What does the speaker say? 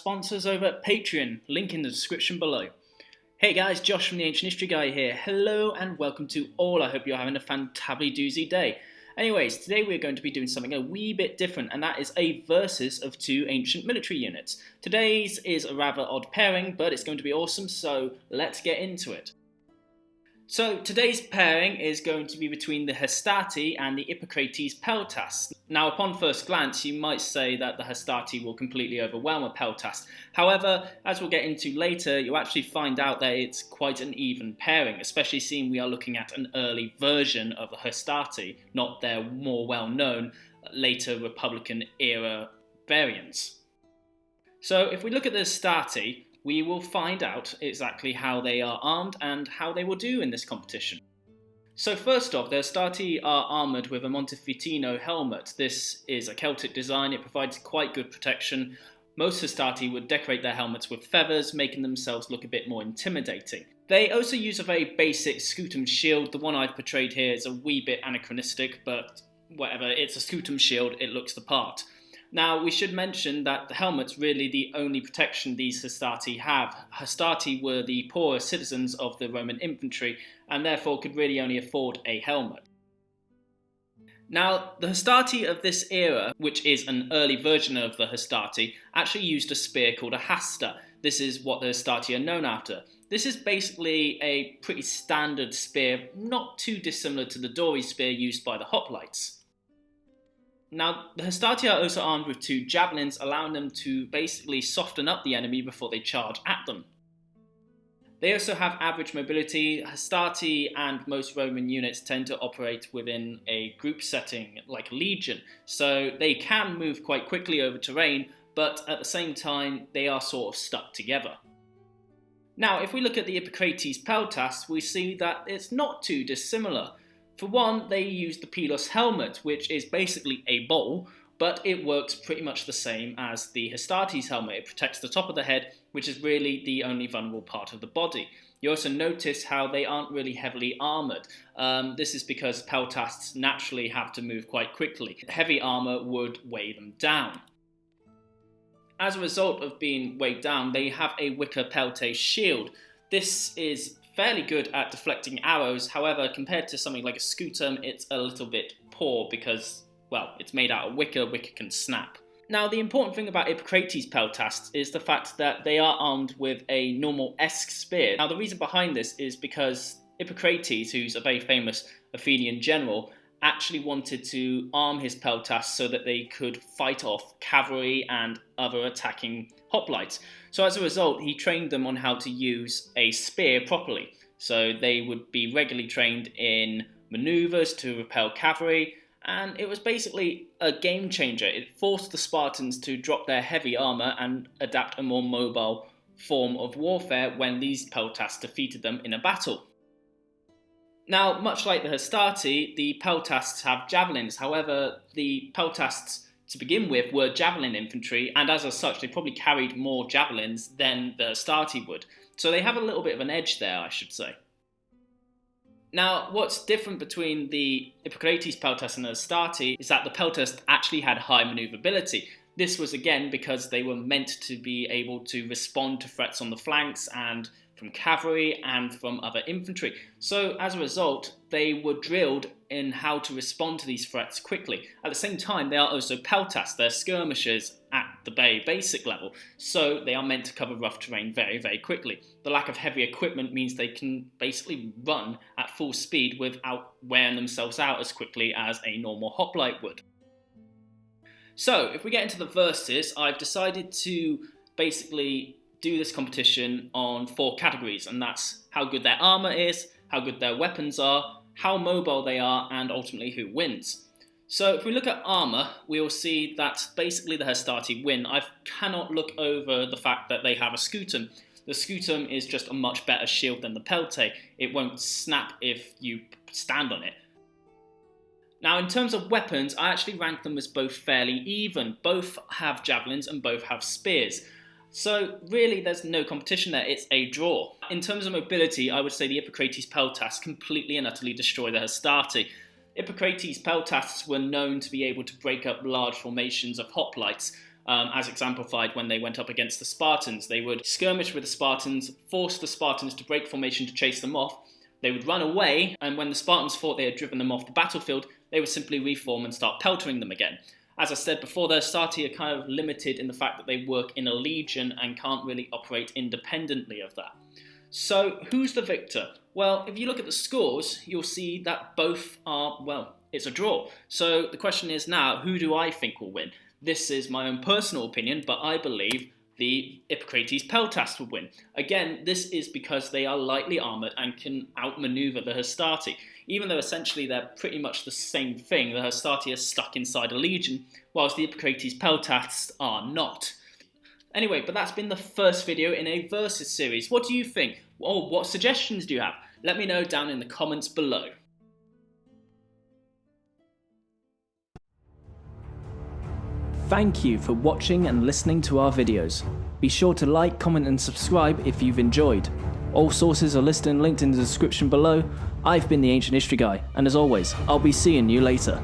sponsors over at Patreon, link in the description below. Hey guys, Josh from the Ancient History Guy here. Hello and welcome to all. I hope you're having a fantably doozy day. Anyways, today we're going to be doing something a wee bit different, and that is a versus of two ancient military units. Today's is a rather odd pairing, but it's going to be awesome, so let's get into it. So today's pairing is going to be between the Hastati and the Iphicrates Peltasts. Now, upon first glance, you might say that the Hastati will completely overwhelm a Peltast. However, as we'll get into later, you'll actually find out that it's quite an even pairing, especially seeing we are looking at an early version of the Hastati, not their more well-known later Republican era variants. So if we look at the Hastati, we will find out exactly how they are armed and how they will do in this competition. So first off, the Hastati are armoured with a Montefeltro helmet. This is a Celtic design, it provides quite good protection. Most Hastati would decorate their helmets with feathers, making themselves look a bit more intimidating. They also use a very basic scutum shield. The one I've portrayed here is a wee bit anachronistic, but whatever, it's a scutum shield, it looks the part. Now, we should mention that the helmet's really the only protection these Hastati have. Hastati were the poorer citizens of the Roman infantry and therefore could really only afford a helmet. Now, the Hastati of this era, which is an early version of the Hastati, actually used a spear called a hasta. This is what the Hastati are known after. This is basically a pretty standard spear, not too dissimilar to the dory spear used by the hoplites. Now, the Hastati are also armed with two javelins, allowing them to basically soften up the enemy before they charge at them. They also have average mobility. Hastati and most Roman units tend to operate within a group setting like a legion, so they can move quite quickly over terrain, but at the same time they are sort of stuck together. Now, if we look at the Iphicrates Peltasts, we see that it's not too dissimilar. For one, they use the Pelos helmet, which is basically a bowl, but it works pretty much the same as the Hastati's helmet. It protects the top of the head, which is really the only vulnerable part of the body. You also notice how they aren't really heavily armoured. This is because Peltasts naturally have to move quite quickly. Heavy armour would weigh them down. As a result of being weighed down, they have a wicker peltast shield. This is fairly good at deflecting arrows, however, compared to something like a scutum, it's a little bit poor because, well, it's made out of wicker can snap. Now, the important thing about Iphicrates Peltasts is the fact that they are armed with a normal-esque spear. Now, the reason behind this is because Iphicrates, who's a very famous Athenian general, actually wanted to arm his peltasts so that they could fight off cavalry and other attacking hoplites. So as a result, he trained them on how to use a spear properly. So they would be regularly trained in maneuvers to repel cavalry, and it was basically a game changer. It forced the Spartans to drop their heavy armour and adapt a more mobile form of warfare when these peltasts defeated them in a battle. Now, much like the Hastati, the Peltasts have javelins. However, the Peltasts, to begin with, were javelin infantry, and as such, they probably carried more javelins than the Hastati would. So they have a little bit of an edge there, I should say. Now, what's different between the Iphicrates Peltasts and the Hastati is that the Peltasts actually had high manoeuvrability. This was again because they were meant to be able to respond to threats on the flanks and from cavalry and from other infantry. So as a result, they were drilled in how to respond to these threats quickly. At the same time, they are also peltasts, they're skirmishers at the very basic level, so they are meant to cover rough terrain very, very quickly. The lack of heavy equipment means they can basically run at full speed without wearing themselves out as quickly as a normal hoplite would. So, if we get into the verses, I've decided to basically do this competition on 4 categories, and that's how good their armour is, how good their weapons are, how mobile they are, and ultimately who wins. So if we look at armour, we will see that basically the Hastati win. I cannot look over the fact that they have a scutum. The scutum is just a much better shield than the peltae. It won't snap if you stand on it. Now, in terms of weapons, I actually rank them as both fairly even. Both have javelins and both have spears. So really, there's no competition there, it's a draw. In terms of mobility, I would say the Iphicrates Peltasts completely and utterly destroy the Hastati. Iphicrates Peltasts were known to be able to break up large formations of hoplites. as exemplified when they went up against the Spartans. They would skirmish with the Spartans, force the Spartans to break formation to chase them off. They would run away, and when the Spartans thought they had driven them off the battlefield, they would simply reform and start peltering them again. As I said before, the Hastati are kind of limited in the fact that they work in a legion and can't really operate independently of that. So who's the victor? Well, if you look at the scores, you'll see that both are, well, it's a draw. So the question is now, who do I think will win? This is my own personal opinion, but I believe the Iphicrates Peltasts will win. Again, this is because they are lightly armoured and can outmaneuver the Hastati. Even though essentially they're pretty much the same thing, the Hastati are stuck inside a legion, whilst the Iphicrates Peltasts are not. Anyway, but that's been the first video in a versus series. What do you think? Or what suggestions do you have? Let me know down in the comments below. Thank you for watching and listening to our videos. Be sure to like, comment and subscribe if you've enjoyed. All sources are listed and linked in the description below. I've been the Ancient History Guy, and as always, I'll be seeing you later.